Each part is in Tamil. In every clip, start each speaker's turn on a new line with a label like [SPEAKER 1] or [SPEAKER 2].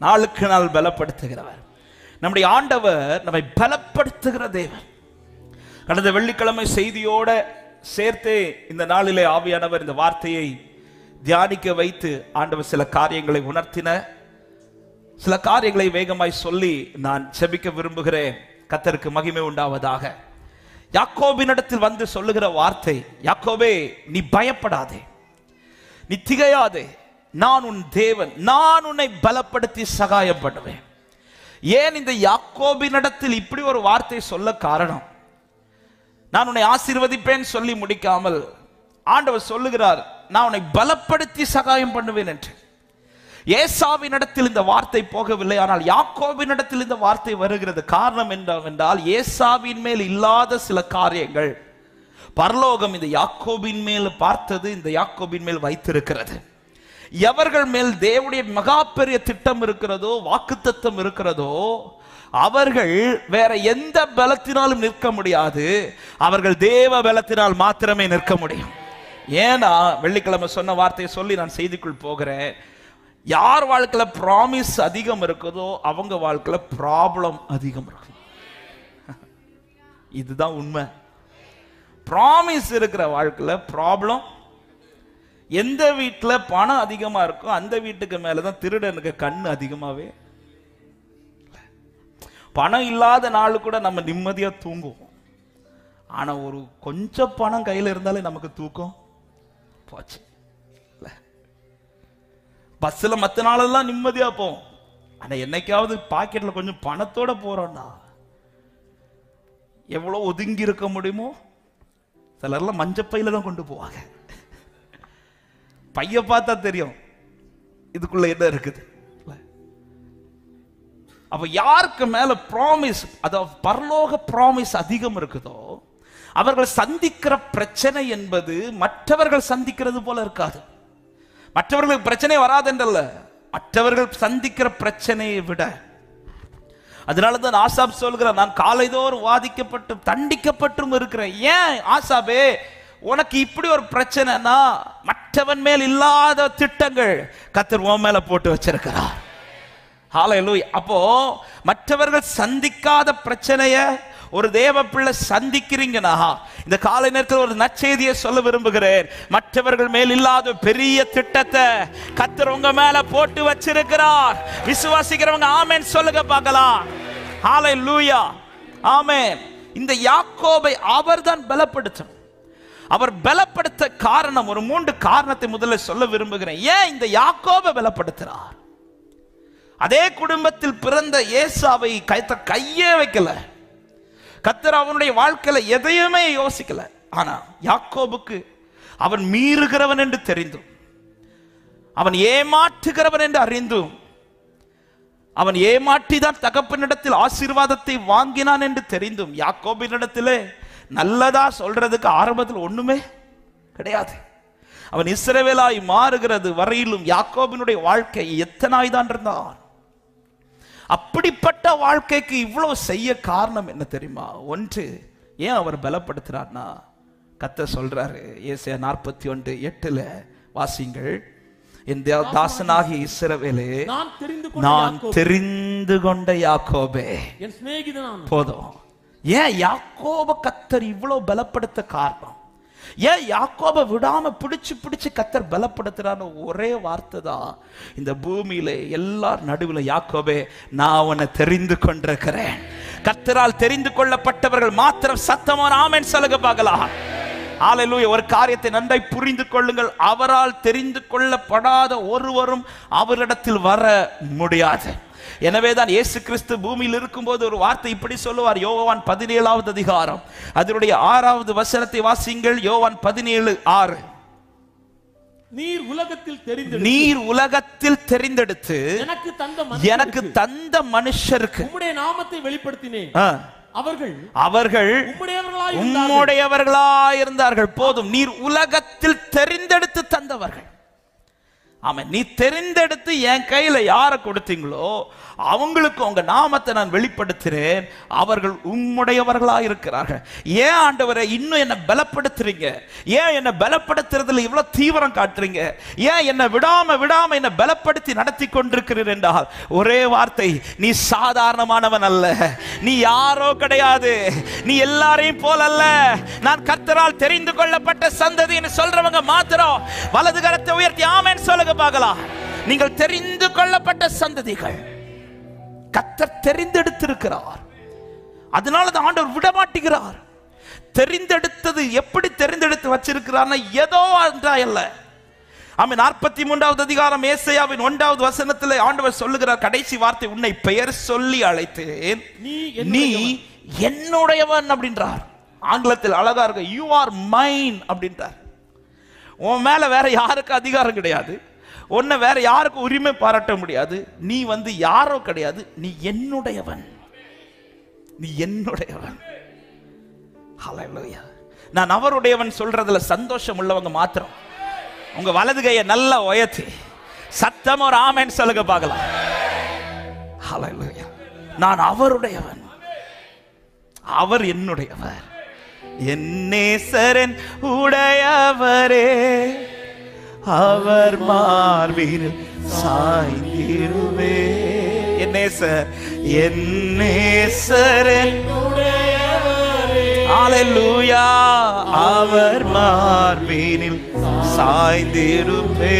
[SPEAKER 1] நாளுக்கு நாள் பலப்படுத்துகிறவர். நம்முடைய ஆண்டவர் நம்மை பலப்படுத்துகிற தேவன். கடந்த வெள்ளிக்கிழமை செய்தியோட சேர்த்து இந்த நாளிலே ஆவியானவர் இந்த வார்த்தையை தியானிக்க வைத்து ஆண்டவர் சில காரியங்களை உணர்த்தின. சில காரியங்களை வேகமாய் சொல்லி நான் ஜெபிக்க விரும்புகிறேன். கர்த்தருக்கு மகிமை உண்டாவதாக. யாக்கோபினிடத்தில் வந்து சொல்லுகிற வார்த்தை, யாக்கோபே நீ பயப்படாதே, நீ திகையாதே, நான் உன் தேவன், நான் உன்னை பலப்படுத்தி சகாயம் பண்ணுவேன். ஏன் இந்த யாக்கோபினிடத்தில் இப்படி ஒரு வார்த்தை சொல்ல காரணம், நான் உன்னை ஆசீர்வதிப்பேன் சொல்லி முடிக்காமல் ஆண்டவர் சொல்லுகிறார், நான் உன்னை பலப்படுத்தி சகாயம் பண்ணுவேன் என்று. ஏசாவினிடத்தில் இந்த வார்த்தை போகவில்லை, ஆனால் யாக்கோபினிடத்தில் இந்த வார்த்தை வருகிறது. காரணம் என்னவென்றால், ஏசாவின் மேல் இல்லாத சில காரியங்கள் பரலோகம் இந்த யாக்கோபின் மேல் பார்த்தது, இந்த யாக்கோபின் மேல் வைத்திருக்கிறது. எவர்கள் மேல் தேவனுடைய மகா பெரிய திட்டம் இருக்கிறதோ, வாக்குத்தத்தம் இருக்கிறதோ, அவர்கள் வேற எந்த பலத்தினாலும் நிற்க முடியாது. அவர்கள் தேவ பலத்தினால் மாத்திரமே நிற்க முடியும். ஏன்னா வெள்ளிக்கிழமை சொன்ன வார்த்தையை சொல்லி நான் செய்திக்குள் போகிறேன். யார் வாழ்க்கையில ப்ராமிஸ் அதிகம் இருக்குதோ அவங்க வாழ்க்கையில ப்ராப்ளம் அதிகம் இருக்கும். இதுதான் உண்மை. ப்ராமிஸ் இருக்கிற வாழ்க்கையில ப்ராப்ளம். எந்த வீட்டில் பணம் அதிகமா இருக்கோ அந்த வீட்டுக்கு மேலதான் திருடனுக்கு கண்ணு அதிகமாவே. பணம் இல்லாத நாள் கூட நம்ம நிம்மதியா தூங்குவோம். ஆனா ஒரு கொஞ்சம் பணம் கையில இருந்தாலே நமக்கு தூக்கம் போச்சு. பஸ்ல மத்த நாளெல்லாம் நிம்மதியா போவோம். ஆனா என்னைக்காவது பாக்கெட்ல கொஞ்சம் பணத்தோட போறோம்னா எவ்வளவு ஒதுங்கி இருக்க முடியுமோ. சிலர்லாம் மஞ்சப்பையில தான் கொண்டு போவாங்க. பைய பார்த்தா தெரியும் இதுக்குள்ள என்ன இருக்குது. அப்ப யாருக்கு மேல ப்ராமிஸ், அதாவது பரலோக ப்ராமிஸ் அதிகம் இருக்குதோ அவர்கள் சந்திக்கிற பிரச்சனை என்பது மற்றவர்கள் சந்திக்கிறது போல இருக்காது. மற்றவர்களுக்கு பிரச்சனை வராது என்றல்ல, மற்றவர்கள் சந்திக்கிற பிரச்சனையை விட. அதனாலதான் ஆசாப் சொல்கிறார், நான் காலைதோறும் வாதிக்கப்பட்டு தண்டிக்கப்பட்டும் இருக்கிறேன். ஏன் ஆசாபே உனக்கு இப்படி ஒரு பிரச்சனைனா, மற்றவன் மேல் இல்லாத திட்டங்கள் கர்த்தர் உன் மேல போட்டு வச்சிருக்கிறார். ஹல்லேலூயா. அப்போ மற்றவர்கள் சந்திக்காத பிரச்சனைய ஒரு தேவ பிள்ளை சந்திக்கிறீங்கன்னா, இந்த காலை நேரத்தில் ஒரு நற்செய்தியை சொல்ல விரும்புகிறேன். மற்றவர்கள் மேல் இல்லாத பெரிய திட்டத்தை கர்த்தர் உங்க மேல போட்டு வச்சிருக்கிறார். விசுவாசிக்கிறவங்க ஆமென் சொல்லுங்க பார்க்கலாம். ஹல்லேலூயா, ஆமென். இந்த யாக்கோபை அவர்தான் பலப்படுத்தும். அவர் பலப்படுத்த காரணம், ஒரு 3 காரணத்தை முதல்ல சொல்ல விரும்புகிறேன். ஏன் இந்த யாக்கோபை பலப்படுத்துறார்? அதே குடும்பத்தில் பிறந்த ஏசாவை கையே வைக்கல. கர்த்தர் அவனுடைய வாழ்க்கையில எதையுமே யோசிக்கல. ஆனா யாக்கோபுக்கு அவன் மீறுகிறவன் என்று தெரிந்தும், அவன் ஏமாற்றுகிறவன் என்று அறிந்தும், அவன் ஏமாற்றிதான் தகப்பனிடத்தில் ஆசீர்வாதத்தை வாங்கினான் என்று தெரிந்தும், யாக்கோபினிடத்திலே நல்லதா சொல்றதுக்கு ஆரம்பத்தில் ஒண்ணுமே கிடையாது. அவன் இஸ்ரவேலாய் மாறுகிறது வரையிலும் யாக்கோபினுடைய வாழ்க்கை எத்தனாய்தான் இருந்தான். அப்படிப்பட்ட வாழ்க்கைக்கு இவ்வளவு செய்ய காரணம் என்ன தெரியுமா? ஒன்று, ஏன் அவர் பலப்படுத்துறார்னா, கர்த்தர் சொல்றாரு ஏசாயா 41:8 வாசிங்கள், என் தாசனாகிய இஸ்ரவேலே, நான் தெரிந்து கொண்ட யாக்கோபே, என் சிநேகிதன். போதும். ஏன் யாக்கோப கர்த்தர் இவ்வளவு பலப்படுத்த காரணம்? ஏன் யாக்கோபை விடாம பிடிச்சு கர்த்தர் பலப்படுத்துறான்னு ஒரே வார்த்தை தான். இந்த பூமியில எல்லார் நடுவில், யாக்கோபே நான் உன்னை தெரிந்து கொண்டிருக்கிறேன். கர்த்தரால் தெரிந்து கொள்ளப்பட்டவர்கள் மாத்திரம் சத்தமான ஆமென் சொல்லுங்க பார்க்கலாம். ஹல்லேலூயா. ஒரு காரியத்தை நன்றாய் புரிந்து கொள்ளுங்கள், அவரால் தெரிந்து கொள்ளப்படாத ஒருவரும் அவரிடத்தில் வர முடியாது. எனவேதான் இயேசு கிறிஸ்து பூமியில் இருக்கும்போது ஒரு வார்த்தை இப்படி சொல்லுவார். யோவான் 17வது அதிகாரம் அதனுடைய 6வது வசனத்தை வாசிங்கள். யோவான் 17:6. நீர் உலகத்தில் தெரிந்தெடுத்து எனக்கு தந்த மனுஷருக்கு உம்முடைய நாமத்தை வெளிப்படுத்தினேன். அவர்கள் உம்முடையவர்களாய் இருந்தார்கள். போதும். நீர் உலகத்தில் தெரிந்தெடுத்து தந்தவர்கள். ஆமென். நீ தெரிந்தெடுத்து என் கையில யாரை கொடுத்தீங்களோ அவங்களுக்கு உங்க நாமத்தை நான் வெளிப்படுத்துறேன், அவர்கள் உம்முடையவர்களா இருக்கிறார்கள். ஏன் ஆண்டவரே இன்னும் என்ன பலப்படுத்துறீங்க? ஏன் என்ன பலப்படுத்துறதுல இவ்வளவு தீவிரம் காட்டுறீங்க? ஏன் என்ன விடாம என்ன பலப்படுத்தி நடத்தி கொண்டிருக்கிறீர் என்றால் ஒரே வார்த்தை, நீ சாதாரணமானவன் அல்ல, நீ யாரோ கிடையாது, நீ எல்லாரையும் போல அல்ல, நான் கர்த்தரால் தெரிந்து கொள்ளப்பட்ட சந்ததின்னு சொல்றவங்க மாத்திரம் வலது கரத்தை உயர்த்தி ஆமென் சொல்லுங்க பார்க்கலாம். நீங்கள் தெரிந்து கொள்ளப்பட்ட சந்ததிகள், கர்த்தர் தெரிந்தெடுத்திருக்கிறார். அதனால தான் ஆண்டவர் விட மாட்டேங்கிறார். தெரிந்தெடுத்தது எப்படி தெரிந்தெடுத்து வச்சிருக்கிறார்னா ஏதோ அல்ல. ஆமென். 43வது அதிகாரம் ஏசாயாவின் 1வது வசனத்தில் ஆண்டவர் சொல்லுகிறார், கடைசி வார்த்தை, உன்னை பெயர் சொல்லி அழைத்தேன், நீ என்னுடையவன் அப்படின்றார். ஆங்கிலத்தில் அழகா இருக்கு, யூ ஆர் மைன் அப்படின்றார். உன் மேல வேற யாருக்கு அதிகாரம் கிடையாது, உன்னை வேற யாருக்கு உரிமை பாராட்ட முடியாது, நீ யாரோ கிடையாது, நீ என்னுடையவன், நீ என்னுடையவன். ஹல்லேலூயா. நான் அவருடையவன் சொல்றதுல சந்தோஷம் உள்ளவங்க மாத்திரம் உங்க வலது கையை நல்லா உயர்த்தி சத்தம் ஒரு ஆமென் சொல்லுங்க பார்க்கலாம். ஹல்லேலூயா. நான் அவருடையவன், அவர் என்னுடையவர், என் நேசரன் உடையவரே, அவர் மார்பில் சாய்ந்திருவே. என் நேசரன் உடையவரே, ஹல்லேலூயா, அவர் மார்பினில் சாய்ந்திருப்பே.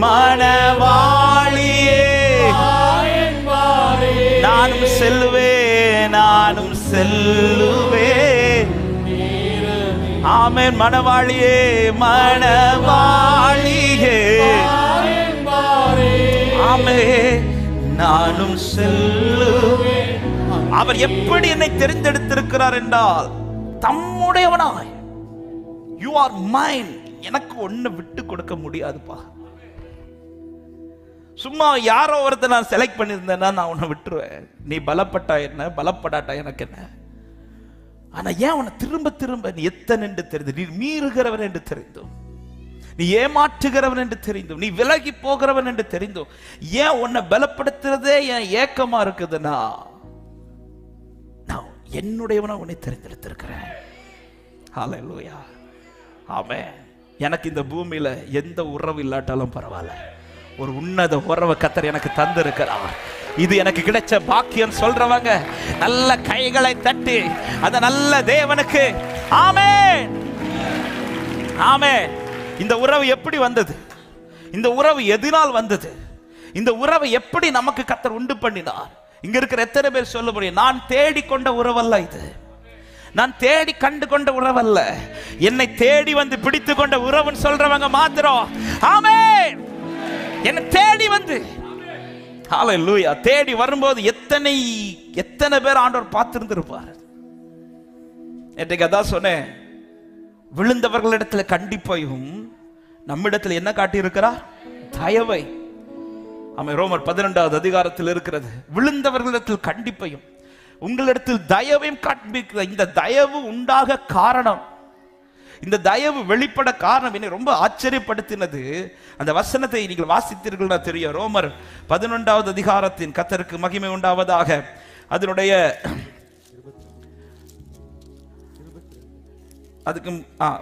[SPEAKER 1] மணவாளியே நானும் செல்லுவேன், நானும் செல்லுவேன். ஆமென். மணவாளியே, மணவாளியே, ஆமென், நானும் செல்லுவேன். அவர் எப்படி என்னை தெரிந்தெடுத்திருக்கிறார் என்றால் தம்முடையவனாய், யூ ஆர் மைன், எனக்கு ஒண்ணு விட்டு கொடுக்க முடியாதுப்பா. சும்மா யாரோ ஒருத்தர் நான் செலக்ட் பண்ணியிருந்தேன்னா நான் உன்னை விட்டுருவேன், நீ பலப்பட்டா என்ன பலப்படாட்டா எனக்கு என்ன. ஆனா ஏன் உன்னை திரும்ப திரும்ப நீ எத்தனை என்று தெரிந்து, நீ மீறுகிறவன் என்று தெரிந்தோம், நீ ஏமாற்றுகிறவன் என்று தெரிந்தோம், நீ விலகி போகிறவன் என்று தெரிந்தோம், ஏன் உன்னை பலப்படுத்துறதே என் ஏக்கமா இருக்குதுன்னா நான் என்னுடையவனா உன்னை தெரிந்தெடுத்திருக்கிறேன். ஹல்லேலூயா. ஆமென். எனக்கு இந்த பூமியில எந்த உறவு இல்லாட்டாலும் பரவாயில்ல, ஒரு உன்னத உறவை கர்த்தர் எனக்கு தந்திருக்கிறார். இது எனக்கு கிடைச்ச பாக்கியம் சொல்றவங்க நல்ல கைகளை தட்டி அந்த நல்ல தேவனுக்கு ஆமென். ஆமென். இந்த உறவு எப்படி வந்தது? இந்த உறவு எதனால் வந்தது? இந்த உறவை எப்படி நமக்கு கர்த்தர் உண்டு பண்ணினார்? இங்க இருக்கிற எத்தனை பேர் சொல்ல முடியும், நான் தேடிக்கொண்ட உறவல்ல இது, நான் தேடி கண்டு கொண்ட உறவல்ல, என்னை தேடி வந்து பிடித்து கொண்ட உறவுன்னு சொல்றவங்க மாத்திரம் ஆமென். என்னை தேடி வந்து, ஹல்லேலூயா, தேடி வரும்போது எத்தனை பேர் ஆண்டவர் பார்த்திருந்திருப்பார். இன்றைக்கு அதான் சொன்னேன், விழுந்தவர்களிடத்தில் கண்டிப்பையும் நம்மிடத்தில் என்ன காட்டி இருக்கிறார்? தயவை. ஆமென். ரோமர் 12வது அதிகாரத்தில் இருக்கிறது, விழுந்தவர்களிடத்தில் கண்டிப்பையும் உங்களிடத்தில் தயவையும் காண்பிக்கிற. இந்த தயவு உண்டாக காரணம், இந்த தயவு வெளிப்பட காரணம் என்னை ரொம்ப ஆச்சரியப்படுத்தினது. அந்த வசனத்தை நீங்கள் வாசித்தீர்கள் தெரியும். ரோமர் 11வது அதிகாரத்தின், கர்த்தருக்கு மகிமை உண்டாவதாக, அதனுடைய அதுக்கு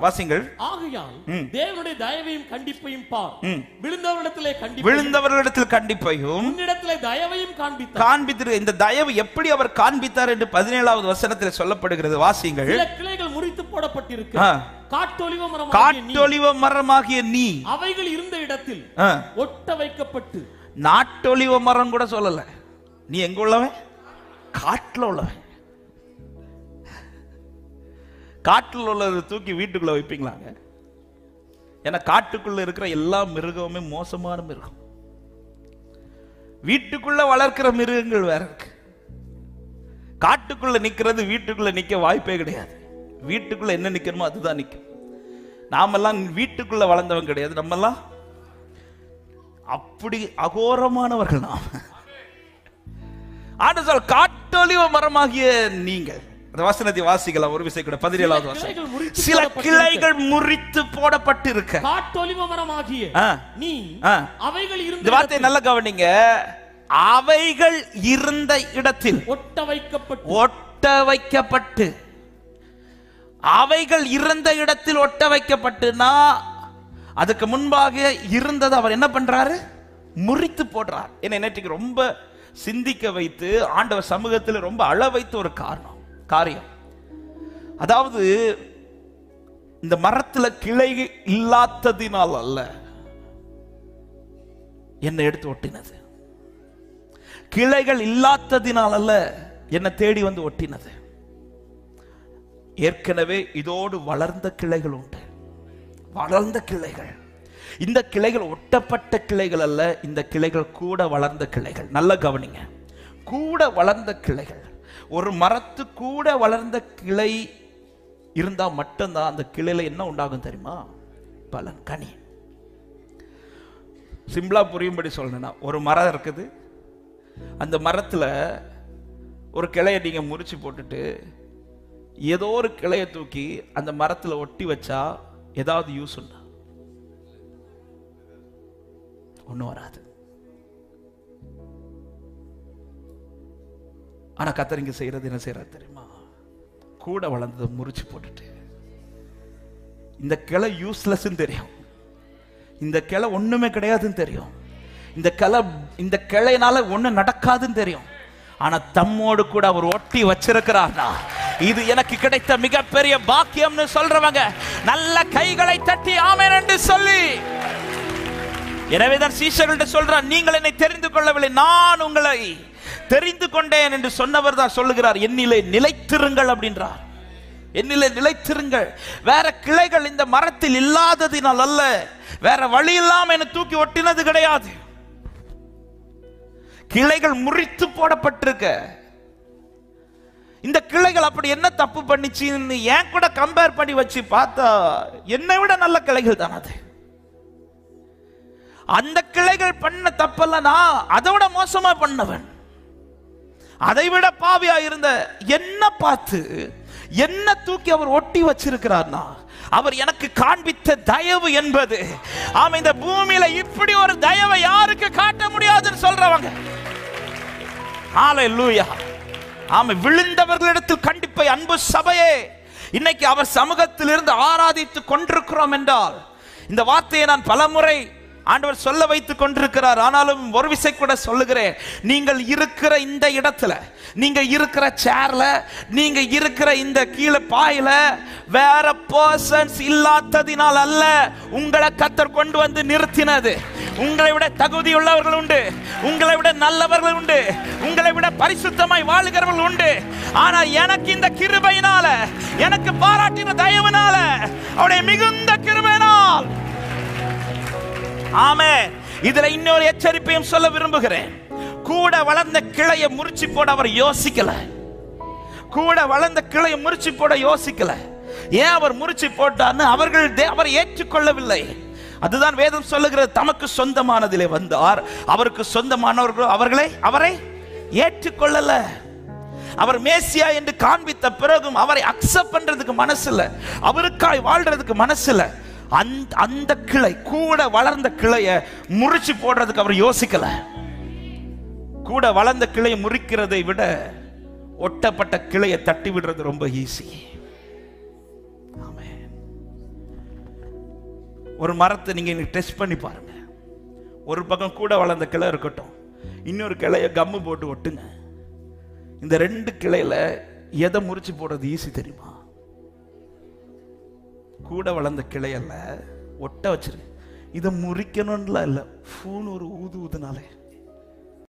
[SPEAKER 1] வாசிங்கள்.
[SPEAKER 2] ஆகையால் தேவனுடைய தயவையும் கண்டிப்பையும் பார்,
[SPEAKER 1] விழுந்தவர்களிடத்தில் கண்டிப்பையும்
[SPEAKER 2] உன்னிடத்திலே தயவையும்
[SPEAKER 1] காண்பித்தார். இந்த தயவு எப்படி அவர் காண்பித்தார் என்று 17வது வசனத்தில் சொல்லப்படுகிறது. வாசிங்கள்.
[SPEAKER 2] சில கிளைகள் முறித்து போடப்பட்டிருக்கு,
[SPEAKER 1] காட்டொலிவ மரமாகிய நீ
[SPEAKER 2] அவைகள் இருந்த இடத்தில் ஒட்ட வைக்கப்பட்டு.
[SPEAKER 1] நாட்டொலிவ மரம் கூட சொல்லல, நீ எங்க உள்ளவன்? காட்டுல உள்ளவன். காட்டில் உள்ளது தூக்கி வீட்டுக்குள்ள வைப்பீங்களாங்க? ஏன்னா காட்டுக்குள்ள இருக்கிற எல்லா மிருகமுமே மோசமான மிருகம். வீட்டுக்குள்ள வளர்க்கிற மிருகங்கள் வேற இருக்கு. காட்டுக்குள்ள நிக்கிறது வீட்டுக்குள்ள நிக்க வாய்ப்பே கிடையாது. வீட்டுக்குள்ள என்ன நிக்கணுமோ அதுதான் நிக்கும். நாமெல்லாம் வீட்டுக்குள்ள வளர்ந்தவங்க கிடையாது, நம்மெல்லாம் அப்படி அகோரமானவர்கள் நாம். ஆண்டவர் காட்டொலிவ மரமாகிய நீங்கள் அந்த வசனத்தை வாசிக்கலாம் ஒரு விசை கூட. 17வது வசனம். சில கிளைகள் முறித்து போடப்பட்டு இருக்க
[SPEAKER 2] காட்டொலிவ மரமாகிய நீ அவைகள் இருந்த,
[SPEAKER 1] இந்த வார்த்தையை நல்ல கவனிங்க, அவைகள் இருந்த இடத்தில் ஒட்ட வைக்கப்பட்டு அவைகள் இருந்த இடத்தில் ஒட்ட வைக்கப்பட்டுனா அதுக்கு முன்பாக இருந்தது அவர் என்ன பண்றாரு? முறித்து போடுறார். என்ன நேற்றுக்கு ரொம்ப சிந்திக்க வைத்து ஆண்டவர் சமூகத்தில் ரொம்ப அழ வைத்த ஒரு காரியம். அதாவது இந்த மரத்துல கிளை இல்லாததினால் அல்ல என்னை எடுத்து ஒட்டினது, கிளைகள் இல்லாததினால் அல்ல என்னை தேடி வந்து ஒட்டினது. ஏற்கனவே இதோடு வளர்ந்த கிளைகள் உண்டு, வளர்ந்த கிளைகள். இந்த கிளைகள் ஒட்டப்பட்ட கிளைகள் அல்ல, இந்த கிளைகள் கூட வளர்ந்த கிளைகள். நல்ல கவனிங்க, கூட வளர்ந்த கிளைகள். ஒரு மரத்து கூட வளர்ந்த கிளை இருந்தா மட்டும்தான் அந்த கிளையில என்ன உண்டாகும் தெரியுமா? பலன், கனி. சிம்பிளா புரியும்படி சொல்லணும்னா, ஒரு மரம் இருக்குது, அந்த மரத்துல ஒரு கிளையை நீங்க முறிச்சு போட்டுட்டு ஏதோ ஒரு கிளையை தூக்கி அந்த மரத்துல ஒட்டி வச்சா ஏதாவது யூஸ் உண்டா? ஒண்ணும் வராது. ஆனா கர்த்தர் இங்க செய்யறது என்ன செய்யறாரு தெரியுமா? கூட வளர்ந்ததை முறிச்சு போட்டுட்டு, இந்த கிளை யூஸ்லெஸ் தெரியும், இந்த கிளை ஒண்ணுமே கிடையாதுன்னு தெரியும், இந்த கிளையினால ஒண்ணு நடக்காதுன்னு தெரியும், ஆனா தம்மோடு கூட அவர் ஒட்டி வச்சிருக்கிறார்னா இது எனக்கு கிடைத்த மிகப்பெரிய பாக்கியம்னு சொல்றவங்க நல்ல கைகளை தட்டி ஆமென் என்று சொல்லி. எனவேதான் சீஷர்கள்ட்ட சொல்றார், நீங்கள் என்னை தெரிந்து கொள்ளவில்லை, நான் உங்களை தெரிந்து கொண்டேன் என்று சொன்னவர் தான் சொல்லுகிறார், என்னிலே நிலைத்திருங்கள் அப்படின்றார். என்னிலே நிலைத்திருங்கள். வேற கிளைகள் இந்த மரத்தில் இல்லாததினால் அல்ல, வேற வழி இல்லாம என்ன தூக்கி ஒட்டினது கிடையாது. கிளைகள் முறித்து போடப்பட்டிருக்க. இந்த கிளைகள் அப்படி என்ன தப்பு பண்ணிச்சுன்னு ஏன் கூட கம்பேர் பண்ணி வச்சு பார்த்தா என்னை விட நல்ல கிளைகள் தான் அது. அந்த கிளைகள் பண்ண தப்பெல்லாம் நான் அதை விட மோசமா பண்ணவன், அதை விட பாவியா இருந்த என்ன பார்த்து என்ன தூக்கி அவர் ஒட்டி வச்சிருக்கிறார்னா அவர் எனக்கு காண்பித்த தயவு என்பது, ஆமா, இந்த பூமியில இப்படி ஒரு தயவை யாருக்கு காட்ட முடியாதுன்னு சொல்றவங்க. ஹல்லேலூயா. ஆமா, விழுந்தவர்களிடத்தில் கண்டிப்பை அன்பு சபையே, இன்னைக்கு அவர் சமூகத்தில் இருந்து ஆராதித்து கொண்டிருக்கிறோம் என்றால் இந்த வார்த்தையை நான் பலமுறை ஆண்டவர் சொல்ல வைத்துக் கொண்டிருக்கிறார். ஆனாலும் ஒரு விசை கூட சொல்லுகிறேன், நீங்கள் இருக்கிற இந்த இடத்துல, நீங்க இருக்கிற சேர்ல, நீங்க இருக்கிற இந்த கீழே பாயில வேற பர்சன்ஸ் இல்லாததினால் அல்ல உங்களை கர்த்தர் கொண்டு வந்து நிறுத்தினது. உங்களை விட தகுதி உள்ளவர்கள் உண்டு, உங்களை விட நல்லவர்கள் உண்டு, உங்களை விட பரிசுத்தமாய் வாழுகிறவர்கள் உண்டு. ஆனா எனக்கு இந்த கிருபையினால, எனக்கு பாராட்டின தயவுனால, அவருடைய மிகுந்த கிருபையினால், ஆமென். இதுல இன்னொரு எச்சரிப்பையும் சொல்ல விரும்புகிறேன். கூட வளர்ந்த கிளையை முறிச்சு போட அவர் யோசிக்கல. கூட வளர்ந்த கிளையை முறிச்சு போட யோசிக்கல. ஏன் அவர் முறிச்சு போட்டார்னு அவர் ஏற்றுக்கொள்ளவில்லை. அதுதான் வேதம் சொல்லுகிறது, தமக்கு சொந்தமானதிலே வந்தார், அவருக்கு சொந்தமானவர்கள் அவரை ஏற்றுக்கொள்ளல. அவர் மேசியா என்று காண்பித்த பிறகும் அவரை அக்செப்ட் பண்றதுக்கு மனசு இல்ல, அவருக்காய் வாழ்றதுக்கு மனசு இல்ல. அந்த கிளை, கூட வளர்ந்த கிளையை முறிச்சு போடுறதுக்கு அவர் யோசிக்கல. கூட வளர்ந்த கிளையை முறிக்கிறதை விட ஒட்டப்பட்ட கிளையை தட்டி விடுறது ரொம்ப ஈஸி. ஒரு மரத்தை நீங்க டெஸ்ட் பண்ணி பாருங்க. ஒரு பக்கம் கூட வளர்ந்த கிளை இருக்கட்டும், இன்னொரு கிளைய கம்மு போட்டு ஒட்டுங்க. இந்த ரெண்டு கிளையில எதை முறிச்சு போடுறது ஈஸி தெரியுமா? கூட வளர்ந்த கிளையல்ல, ஒட்ட வச்சிரு. இதை முறிக்கணும்ல இல்ல, ஃபூன் ஒரு ஊதுனாலே